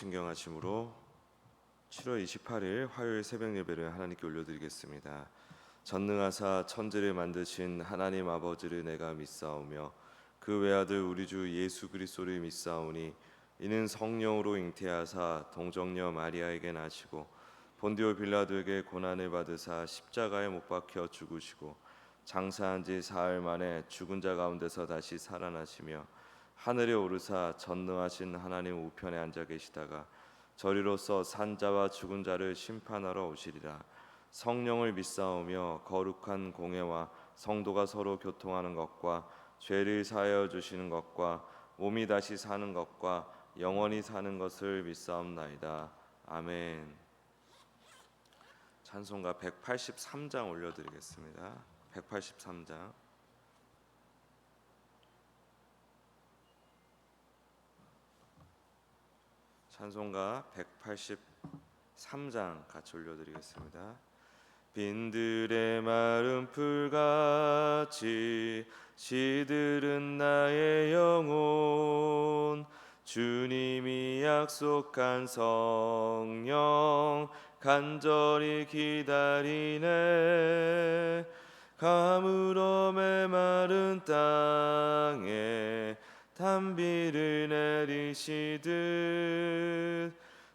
신경하심으로 7월 28일 화요일 새벽 예배를 하나님께 올려드리겠습니다. 전능하사 천지를 만드신 하나님 아버지를 내가 믿사오며 그 외아들 우리 주 예수 그리스도를 믿사오니 이는 성령으로 잉태하사 동정녀 마리아에게 나시고 본디오 빌라도에게 고난을 받으사 십자가에 못 박혀 죽으시고 장사한 지 사흘 만에 죽은 자 가운데서 다시 살아나시며 하늘에 오르사 전능하신 하나님 우편에 앉아 계시다가 저리로서 산자와 죽은 자를 심판하러 오시리라. 성령을 믿사오며 거룩한 공회와 성도가 서로 교통하는 것과 죄를 사하여 주시는 것과 몸이 다시 사는 것과 영원히 사는 것을 믿사옵나이다. 아멘. 찬송가 183장 올려드리겠습니다. 183장. 찬송가 183장 같이 올려드리겠습니다. 빈들의 마른 풀같이 시들은 나의 영혼 주님이 약속한 성령 간절히 기다리네. 가물어 메마른 땅에 단비를 내리시듯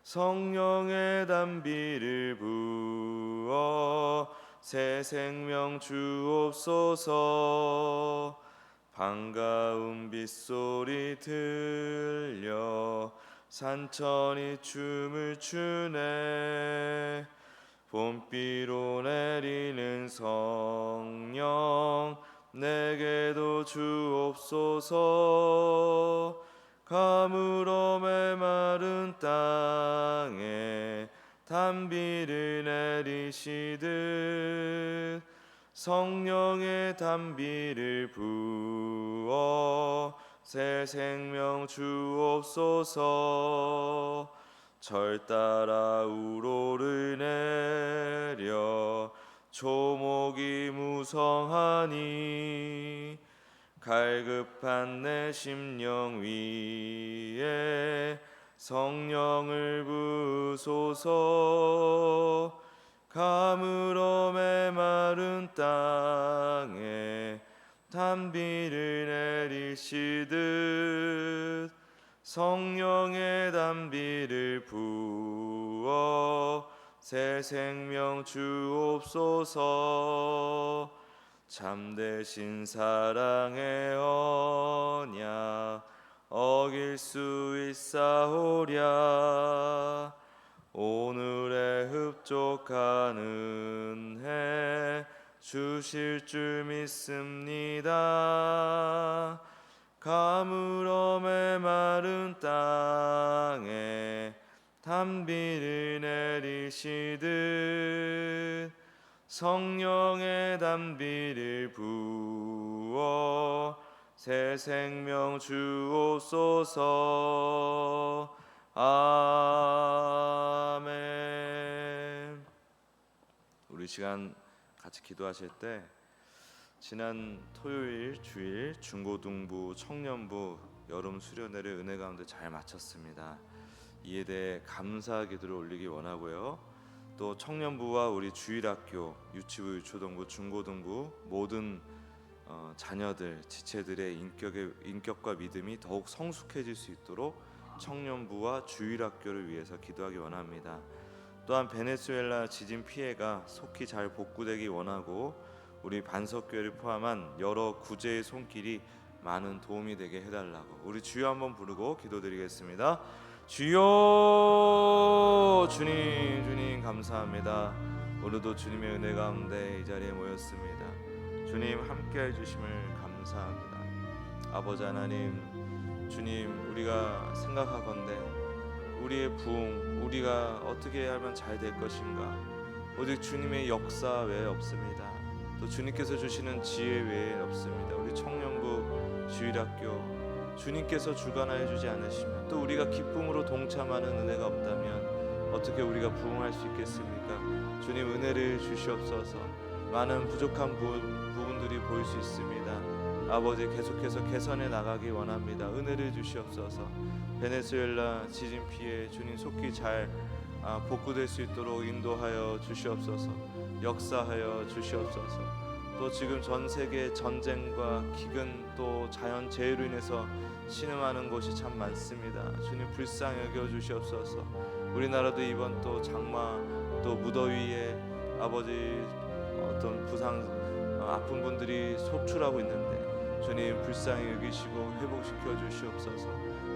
성령의 단비를 부어 새 생명 주옵소서. 반가운 빗소리 들려 산천이 춤을 추네. 봄비로 내리는 성령 내게도 주옵소서. 가물어 메마른 땅에 단비를 내리시듯 성령의 단비를 부어 새 생명 주옵소서. 절 따라 우로를 내려 초목이 무성하니 갈급한 내 심령 위에 성령을 부소서. 가물어 메마른 땅에 단비를 내리시듯 성령의 단비를 부어 새 생명 주옵소서. 참되신 사랑의 언약 어길 수 있사오랴. 오늘의 흡족한 은혜 주실 줄 믿습니다. 가물어 메마른 땅에 단비를 내리시듯 성령의 단비를 부어 새 생명 주옵소서. 아멘. 우리 시간 같이 기도하실 때 지난 토요일 주일 중고등부 청년부 여름 수련회를 은혜 가운데 잘 마쳤습니다. 이에 대해 감사 기도를 올리기 원하고요. 또 청년부와 우리 주일학교, 유치부, 유초등부, 중고등부 모든 자녀들, 지체들의 인격과 믿음이 더욱 성숙해질 수 있도록 청년부와 주일학교를 위해서 기도하기 원합니다. 또한 베네수엘라 지진 피해가 속히 잘 복구되기 원하고 우리 반석교회를 포함한 여러 구제의 손길이 많은 도움이 되게 해달라고 우리 주여 한번 부르고 기도드리겠습니다. 주여. 주님 감사합니다. 오늘도 주님의 은혜 가운데 이 자리에 모였습니다. 주님 함께해 주심을 감사합니다. 아버지 하나님, 주님 우리가 생각하건대 우리의 부흥 우리가 어떻게 하면 잘 될 것인가 오직 주님의 역사 외에 없습니다. 또 주님께서 주시는 지혜 외에 없습니다. 우리 청년부 주일학교 주님께서 주관하여 주지 않으시면 또 우리가 기쁨으로 동참하는 은혜가 없다면 어떻게 우리가 부흥할 수 있겠습니까? 주님 은혜를 주시옵소서. 많은 부족한 부분들이 보일 수 있습니다. 아버지 계속해서 개선해 나가기 원합니다. 은혜를 주시옵소서. 베네수엘라 지진 피해 주님 속히 잘 복구될 수 있도록 인도하여 주시옵소서. 역사하여 주시옵소서. 또 지금 전 세계 전쟁과 기근 또 자연 재해로 인해서 신음하는 곳이 참 많습니다. 주님 불쌍히 여겨 주시옵소서. 우리나라도 이번 또 장마 또 무더위에 아버지 어떤 부상 아픈 분들이 속출하고 있는데 주님 불쌍히 여기시고 회복시켜 주시옵소서.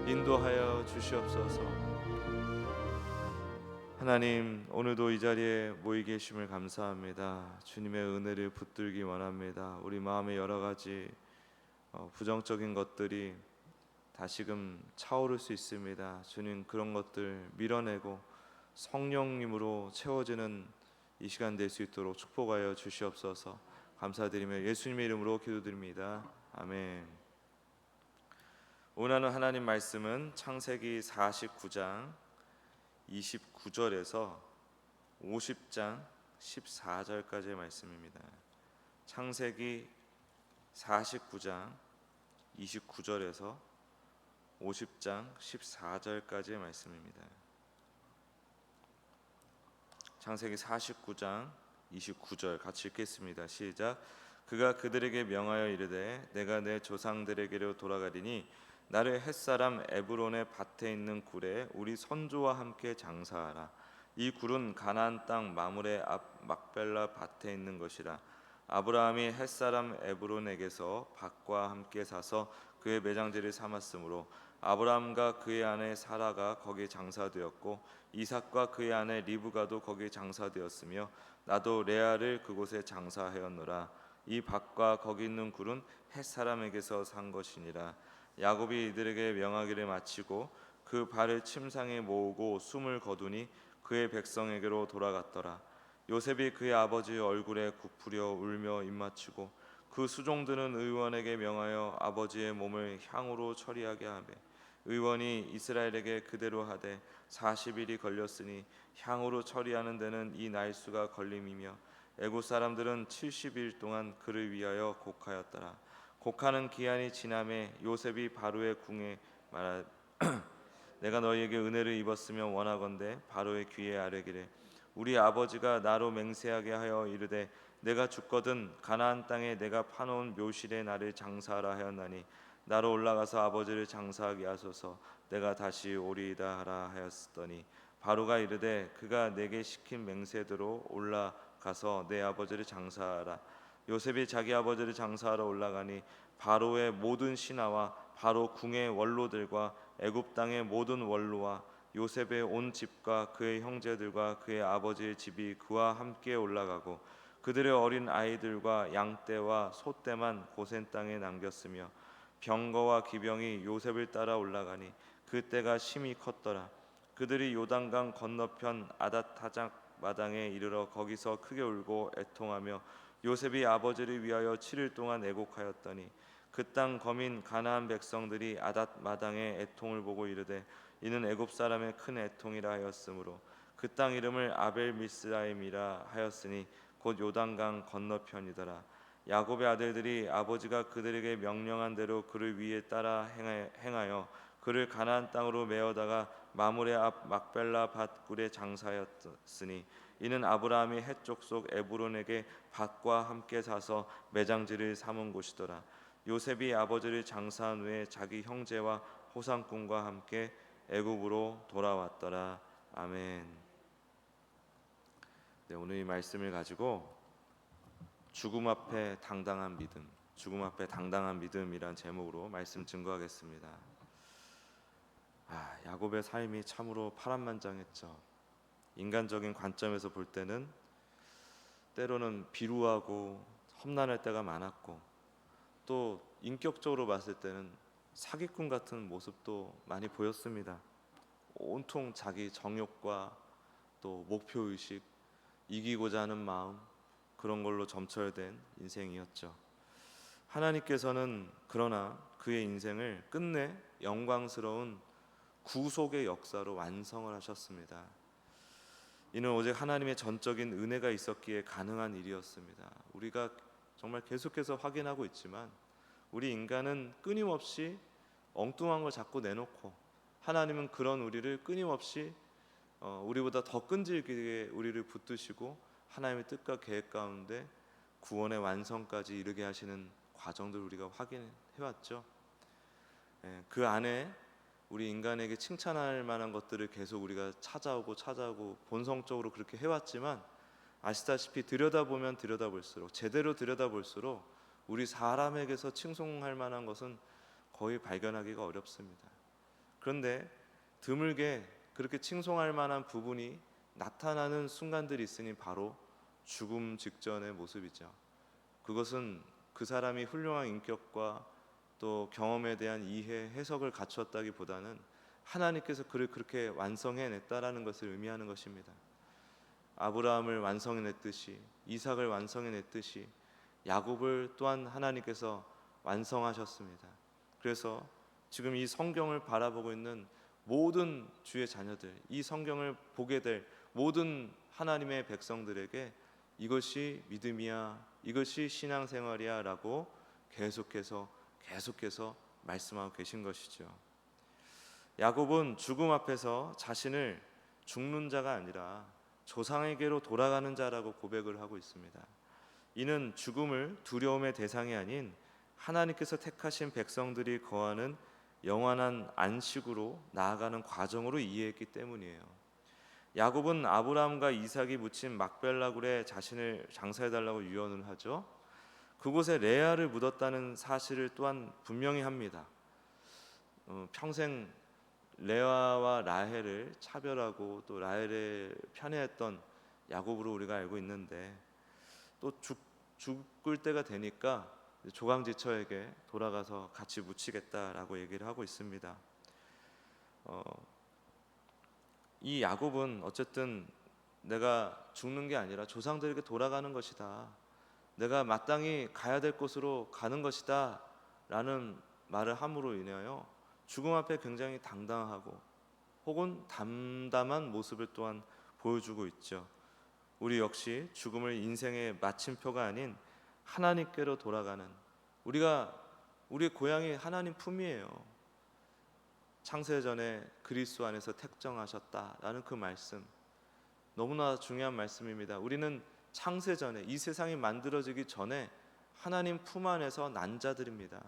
인도하여 주시옵소서. 하나님, 오늘도 이 자리에 모이 계심을 감사합니다. 주님의 은혜를 붙들기 원합니다. 우리 마음에 여러 가지 부정적인 것들이 다시금 차오를 수 있습니다. 주님, 그런 것들 밀어내고 성령님으로 채워지는 이 시간 될 수 있도록 축복하여 주시옵소서. 감사드리며 예수님의 이름으로 기도드립니다. 아멘. 오늘 하나님 말씀은 창세기 49장 29절에서 50장 14절까지의 말씀입니다. 창세기 49장 29절에서 50장 14절까지의 말씀입니다. 창세기 49장 29절 같이 읽겠습니다. 시작. 그가 그들에게 명하여 이르되 내가 내 조상들에게로 돌아가리니 나를 햇사람 에브론의 밭에 있는 굴에 우리 선조와 함께 장사하라. 이 굴은 가나안 땅 마므레 앞 막벨라 밭에 있는 것이라. 아브라함이 햇사람 에브론에게서 밭과 함께 사서 그의 매장지를 삼았으므로 아브라함과 그의 아내 사라가 거기 장사되었고 이삭과 그의 아내 리브가도 거기 장사되었으며 나도 레아를 그곳에 장사하였노라. 이 밭과 거기 있는 굴은 햇사람에게서 산 것이니라. 야곱이 이들에게 명하기를 마치고 그 발을 침상에 모으고 숨을 거두니 그의 백성에게로 돌아갔더라. 요셉이 그의 아버지 얼굴에 굽으려 울며 입맞추고 그 수종들은 의원에게 명하여 아버지의 몸을 향으로 처리하게 하며 의원이 이스라엘에게 그대로 하되 40일이 걸렸으니 향으로 처리하는 데는 이 날수가 걸림이며 애굽 사람들은 70일 동안 그를 위하여 곡하였더라. 곡하는 기한이 지남에 요셉이 바로의 궁에 말하 내가 너희에게 은혜를 입었으면 원하건대 바로의 귀에 아뢰기를 우리 아버지가 나로 맹세하게 하여 이르되 내가 죽거든 가나안 땅에 내가 파놓은 묘실에 나를 장사하라 하였나니 나로 올라가서 아버지를 장사하게 하소서. 내가 다시 오리이다 하라 하였더니 바로가 이르되 그가 내게 시킨 맹세대로 올라가서 내 아버지를 장사하라. 요셉이 자기 아버지를 장사하러 올라가니 바로의 모든 신하와 바로 궁의 원로들과 애굽 땅의 모든 원로와 요셉의 온 집과 그의 형제들과 그의 아버지의 집이 그와 함께 올라가고 그들의 어린 아이들과 양떼와 소떼만 고센 땅에 남겼으며 병거와 기병이 요셉을 따라 올라가니 그 때가 심히 컸더라. 그들이 요단강 건너편 아닷타작 마당에 이르러 거기서 크게 울고 애통하며 요셉이 아버지를 위하여 7일 동안 애곡하였더니 그 땅 거민 가나안 백성들이 아닷 마당에 애통을 보고 이르되 이는 애굽 사람의 큰 애통이라 하였으므로 그 땅 이름을 아벨 미스라임이라 하였으니 곧 요단강 건너편이더라. 야곱의 아들들이 아버지가 그들에게 명령한 대로 그를 위에 따라 행하여 그를 가나안 땅으로 메어다가 마므레 앞 막벨라 밭굴에 장사하였으니 이는 아브라함이 헷 족속 에브론에게 밭과 함께 사서 매장지를 삼은 곳이더라. 요셉이 아버지를 장사한 후에 자기 형제와 호상꾼과 함께 애굽으로 돌아왔더라. 아멘. 네, 오늘 이 말씀을 가지고 죽음 앞에 당당한 믿음, 죽음 앞에 당당한 믿음이란 제목으로 말씀 증거하겠습니다. 야곱의 삶이 참으로 파란만장했죠. 인간적인 관점에서 볼 때는 때로는 비루하고 험난할 때가 많았고 또 인격적으로 봤을 때는 사기꾼 같은 모습도 많이 보였습니다. 온통 자기 정욕과 또 목표의식, 이기고자 하는 마음 그런 걸로 점철된 인생이었죠. 하나님께서는 그러나 그의 인생을 끝내 영광스러운 구속의 역사로 완성을 하셨습니다. 이는 오직 하나님의 전적인 은혜가 있었기에 가능한 일이었습니다. 우리가 정말 계속해서 확인하고 있지만 우리 인간은 끊임없이 엉뚱한 걸 자꾸 내놓고, 하나님은 그런 우리를 끊임없이 우리보다 더 끈질기게 우리를 붙드시고 하나님의 뜻과 계획 가운데 구원의 완성까지 이르게 하시는 과정들 우리가 확인해 왔죠. 그 안에 우리 인간에게 칭찬할 만한 것들을 계속 우리가 찾아오고 본성적으로 그렇게 해왔지만, 아시다시피 들여다보면 들여다볼수록, 제대로 들여다볼수록 우리 사람에게서 칭송할 만한 것은 거의 발견하기가 어렵습니다. 그런데 드물게 그렇게 칭송할 만한 부분이 나타나는 순간들이 있으니 바로 죽음 직전의 모습이죠. 그것은 그 사람이 훌륭한 인격과 또 경험에 대한 이해, 해석을 갖추었다기보다는 하나님께서 그를 그렇게 완성해냈다라는 것을 의미하는 것입니다. 아브라함을 완성해냈듯이, 이삭을 완성해냈듯이 야곱을 또한 하나님께서 완성하셨습니다. 그래서 지금 이 성경을 바라보고 있는 모든 주의 자녀들, 이 성경을 보게 될 모든 하나님의 백성들에게 이것이 믿음이야, 이것이 신앙생활이야 라고 계속해서 말씀하고 계신 것이죠. 야곱은 죽음 앞에서 자신을 죽는 자가 아니라 조상에게로 돌아가는 자라고 고백을 하고 있습니다. 이는 죽음을 두려움의 대상이 아닌 하나님께서 택하신 백성들이 거하는 영원한 안식으로 나아가는 과정으로 이해했기 때문이에요. 야곱은 아브라함과 이삭이 묻힌 막벨라 굴에 자신을 장사해달라고 유언을 하죠. 그곳에 레아를 묻었다는 사실을 또한 분명히 합니다. 평생 레아와 라헬을 차별하고 또 라헬에 편애했던 야곱으로 우리가 알고 있는데, 또 죽을 때가 되니까 조강지처에게 돌아가서 같이 묻히겠다라고 얘기를 하고 있습니다. 이 야곱은 어쨌든 내가 죽는 게 아니라 조상들에게 돌아가는 것이다, 내가 마땅히 가야 될 곳으로 가는 것이다 라는 말을 함으로 인하여 죽음 앞에 굉장히 당당하고 혹은 담담한 모습을 또한 보여주고 있죠. 우리 역시 죽음을 인생의 마침표가 아닌 하나님께로 돌아가는, 우리의 고향이 하나님 품이에요. 창세전에 그리스도 안에서 택정하셨다라는 그 말씀, 너무나 중요한 말씀입니다. 우리는 창세전에, 이 세상이 만들어지기 전에 하나님 품 안에서 난 자들입니다.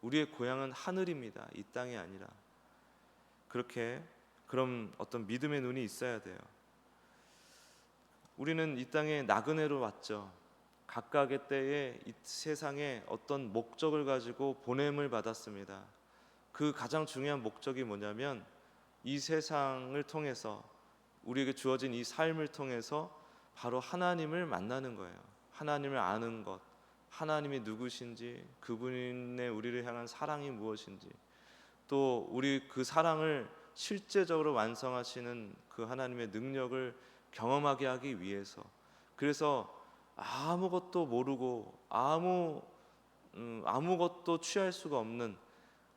우리의 고향은 하늘입니다. 이 땅이 아니라. 그럼 어떤 믿음의 눈이 있어야 돼요. 우리는 이 땅에 나그네로 왔죠. 각각의 때에 이 세상에 어떤 목적을 가지고 보냄을 받았습니다. 그 가장 중요한 목적이 뭐냐면, 이 세상을 통해서 우리에게 주어진 이 삶을 통해서 바로 하나님을 만나는 거예요. 하나님을 아는 것, 하나님이 누구신지, 그분의 우리를 향한 사랑이 무엇인지, 또 우리 그 사랑을 실제적으로 완성하시는 그 하나님의 능력을 경험하게 하기 위해서, 그래서 아무것도 모르고 아무것도 취할 수가 없는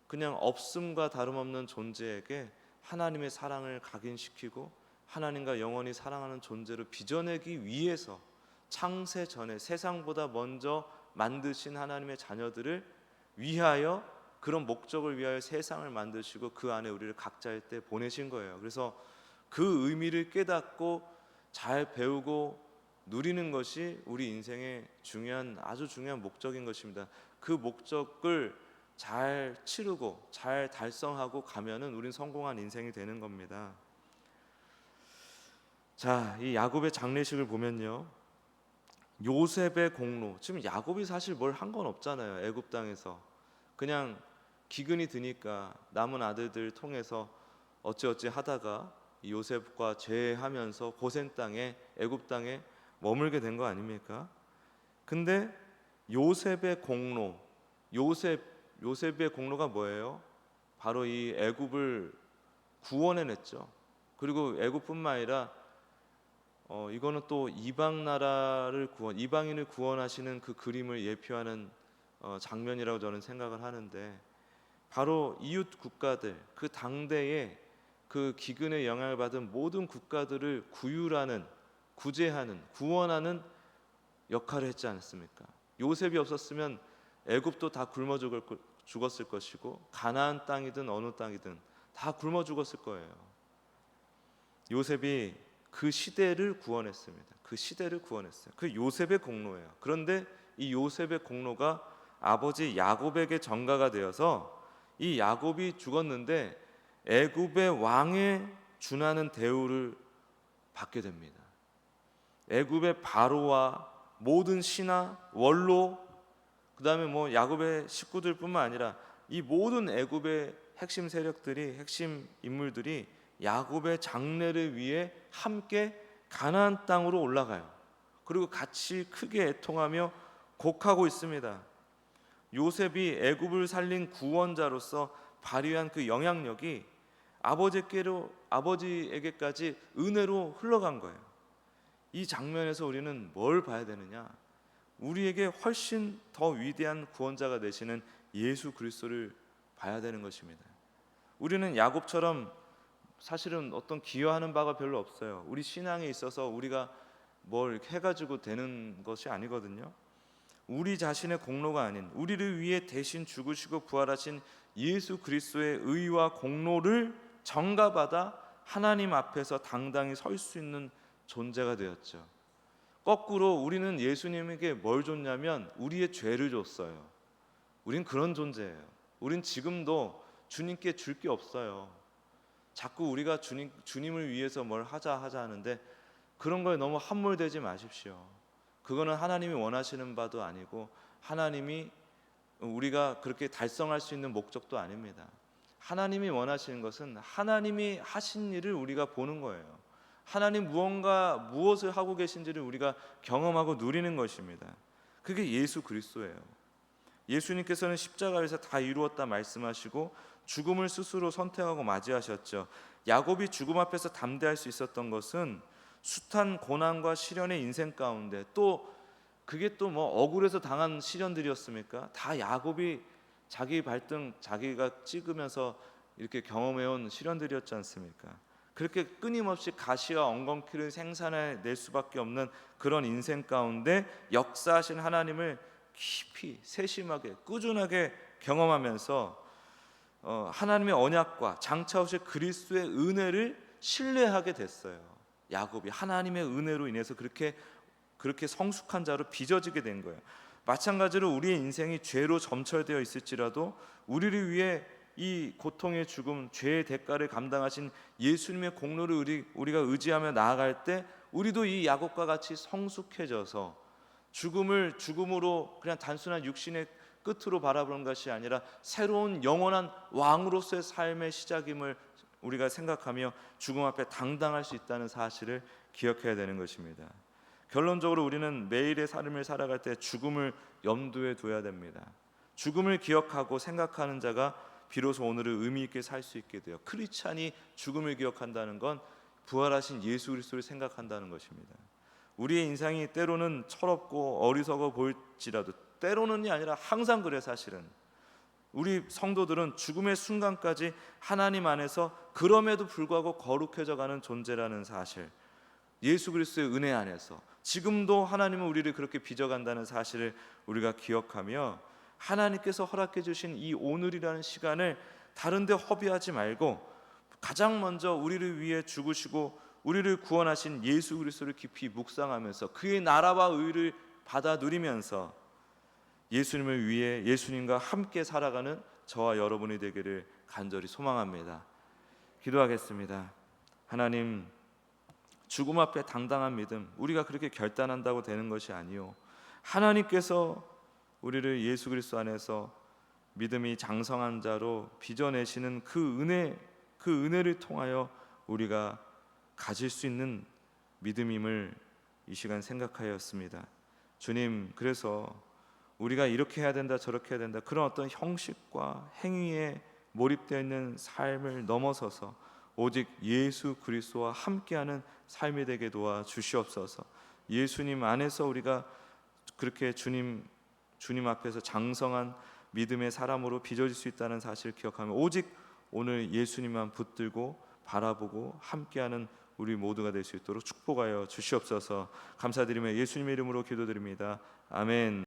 그냥 없음과 다름없는 존재에게 하나님의 사랑을 각인시키고 하나님과 영원히 사랑하는 존재로 빚어내기 위해서 창세 전에 세상보다 먼저 만드신 하나님의 자녀들을 위하여, 그런 목적을 위하여 세상을 만드시고 그 안에 우리를 각자의 때 보내신 거예요. 그래서 그 의미를 깨닫고 잘 배우고 누리는 것이 우리 인생의 아주 중요한 목적인 것입니다. 그 목적을 잘 치르고 잘 달성하고 가면은 우린 성공한 인생이 되는 겁니다. 자, 이 야곱의 장례식을 보면요, 요셉의 공로, 지금 야곱이 사실 뭘 한 건 없잖아요. 애굽 땅에서 그냥 기근이 드니까 남은 아들들 통해서 어찌어찌 하다가 요셉과 재하면서 고센 땅에, 애굽 땅에 머물게 된 거 아닙니까? 근데 요셉의 공로, 요셉의 공로가 뭐예요? 바로 이 애굽을 구원해냈죠. 그리고 애굽뿐만 아니라 이거는 또 이방인을 구원하시는 그 그림을 예표하는 장면이라고 저는 생각을 하는데, 바로 이웃 국가들, 그 당대에 그 기근의 영향을 받은 모든 국가들을 구제하는, 구원하는 역할을 했지 않습니까? 요셉이 없었으면 애굽도 다 죽었을 것이고 가나안 땅이든 어느 땅이든 다 굶어 죽었을 거예요. 요셉이 그 시대를 구원했습니다. 그 시대를 구원했어요. 그 요셉의 공로예요. 그런데 이 요셉의 공로가 아버지 야곱에게 전가가 되어서 이 야곱이 죽었는데 애굽의 왕에 준하는 대우를 받게 됩니다. 애굽의 바로와 모든 신하, 원로, 그다음에 뭐 야곱의 식구들뿐만 아니라 이 모든 애굽의 핵심 세력들이, 핵심 인물들이 야곱의 장래를 위해 함께 가나안 땅으로 올라가요. 그리고 같이 크게 애통하며 곡하고 있습니다. 요셉이 애굽을 살린 구원자로서 발휘한 그 영향력이 아버지에게까지 은혜로 흘러간 거예요. 이 장면에서 우리는 뭘 봐야 되느냐? 우리에게 훨씬 더 위대한 구원자가 되시는 예수 그리스도를 봐야 되는 것입니다. 우리는 야곱처럼 사실은 어떤 기여하는 바가 별로 없어요. 우리 신앙에 있어서 우리가 뭘 해가지고 되는 것이 아니거든요. 우리 자신의 공로가 아닌 우리를 위해 대신 죽으시고 부활하신 예수 그리스도의 의와 공로를 전가받아 하나님 앞에서 당당히 설 수 있는 존재가 되었죠. 거꾸로 우리는 예수님에게 뭘 줬냐면 우리의 죄를 줬어요. 우린 그런 존재예요. 우린 지금도 주님께 줄 게 없어요. 자꾸 우리가 주님을 위해서 뭘 하자 하는데 그런 거에 너무 함몰되지 마십시오. 그거는 하나님이 원하시는 바도 아니고 하나님이 우리가 그렇게 달성할 수 있는 목적도 아닙니다. 하나님이 원하시는 것은 하나님이 하신 일을 우리가 보는 거예요. 하나님 무엇을 하고 계신지를 우리가 경험하고 누리는 것입니다. 그게 예수 그리스도예요. 예수님께서는 십자가에서 다 이루었다 말씀하시고 죽음을 스스로 선택하고 맞이하셨죠. 야곱이 죽음 앞에서 담대할 수 있었던 것은 숱한 고난과 시련의 인생 가운데, 또 그게 또 뭐 억울해서 당한 시련들이었습니까? 다 야곱이 자기 발등 자기가 찍으면서 이렇게 경험해온 시련들이었지 않습니까? 그렇게 끊임없이 가시와 엉겅퀴를 생산해낼 수밖에 없는 그런 인생 가운데 역사하신 하나님을 깊이 세심하게 꾸준하게 경험하면서 하나님의 언약과 장차 오실 그리스도의 은혜를 신뢰하게 됐어요. 야곱이 하나님의 은혜로 인해서 그렇게 성숙한 자로 빚어지게 된 거예요. 마찬가지로 우리의 인생이 죄로 점철되어 있을지라도 우리를 위해 이 고통의 죽음, 죄의 대가를 감당하신 예수님의 공로를 우리가 의지하며 나아갈 때 우리도 이 야곱과 같이 성숙해져서 죽음으로 그냥 단순한 육신의 끝으로 바라보는 것이 아니라 새로운 영원한 왕으로서의 삶의 시작임을 우리가 생각하며 죽음 앞에 당당할 수 있다는 사실을 기억해야 되는 것입니다. 결론적으로 우리는 매일의 삶을 살아갈 때 죽음을 염두에 둬야 됩니다. 죽음을 기억하고 생각하는 자가 비로소 오늘을 의미 있게 살 수 있게 돼요. 크리스찬이 죽음을 기억한다는 건 부활하신 예수 그리스도를 생각한다는 것입니다. 우리의 인생이 때로는 철없고 어리석어 보일지라도, 때로는이 아니라 항상 그래. 사실은 우리 성도들은 죽음의 순간까지 하나님 안에서 그럼에도 불구하고 거룩해져 가는 존재라는 사실, 예수 그리스도의 은혜 안에서 지금도 하나님은 우리를 그렇게 빚어간다는 사실을 우리가 기억하며 하나님께서 허락해 주신 이 오늘이라는 시간을 다른 데 허비하지 말고 가장 먼저 우리를 위해 죽으시고 우리를 구원하신 예수 그리스도를 깊이 묵상하면서 그의 나라와 의를 받아 누리면서 예수님을 위해 예수님과 함께 살아가는 저와 여러분이 되기를 간절히 소망합니다. 기도하겠습니다. 하나님, 죽음 앞에 당당한 믿음, 우리가 그렇게 결단한다고 되는 것이 아니요, 하나님께서 우리를 예수 그리스도 안에서 믿음이 장성한 자로 빚어내시는 그 은혜를 통하여 우리가 가질 수 있는 믿음임을 이 시간 생각하였습니다. 주님, 그래서 우리가 이렇게 해야 된다 저렇게 해야 된다 그런 어떤 형식과 행위에 몰입되어 있는 삶을 넘어서서 오직 예수 그리스도와 함께하는 삶이 되게 도와 주시옵소서. 예수님 안에서 우리가 그렇게 주님 앞에서 장성한 믿음의 사람으로 빚어질 수 있다는 사실을 기억하며 오직 오늘 예수님만 붙들고 바라보고 함께하는 우리 모두가 될 수 있도록 축복하여 주시옵소서. 감사드리며 예수님의 이름으로 기도드립니다. 아멘.